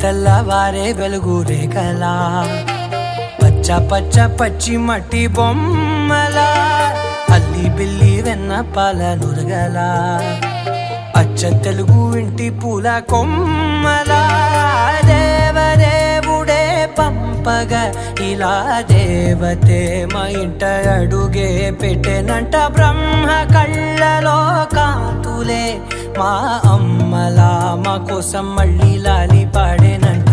తెల్లవారే వెలుగు రేఖలా పచ్చ పచ్చ పచ్చి మట్టి బొమ్మలా అల్లి బిల్లి వెన్న పాల నురగలా అచ్చ తెలుగు ఇంటి పూల కొమ్మలా దేవదేవుడే పంపగా ఇలా దేవతే మా ఇంట అడుగే పెట్టెనంట బ్రహ్మ కళ్ళలో కాంతులే మా అమ్మలా మా కోసం మళ్ళీ లాలి పాడేనంట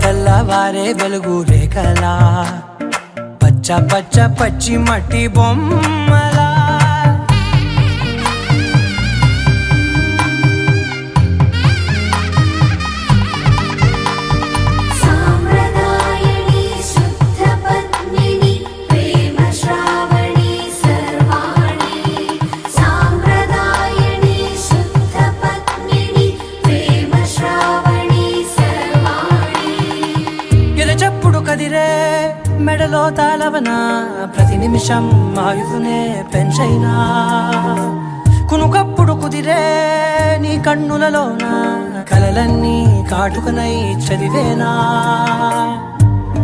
తెల్లవారే వెలుగు రేఖలా పచ్చ పచ్చ పచ్చి మట్టి బొమ్మలా కదిరే మెడలో తాళవన ప్రతి నిమిషం ఆయుధునే పెంచైనా కునుకప్పుడు కుదిరే నీ కన్నులలోన కలలన్నీ కాటుకనై చదివేనా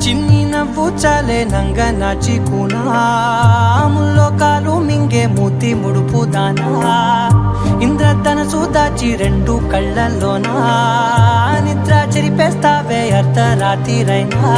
చిన్ని నవ్వు చాలే నంగ నాచి కూనాముల్లో కాలు మింగే మూతి ముడుపు దానా ఇంద్రధనసు దాచి రెండు కళ్ళల్లోనా నిద్ర చెరిపేస్తావే అర్ధరాత్రిరైనా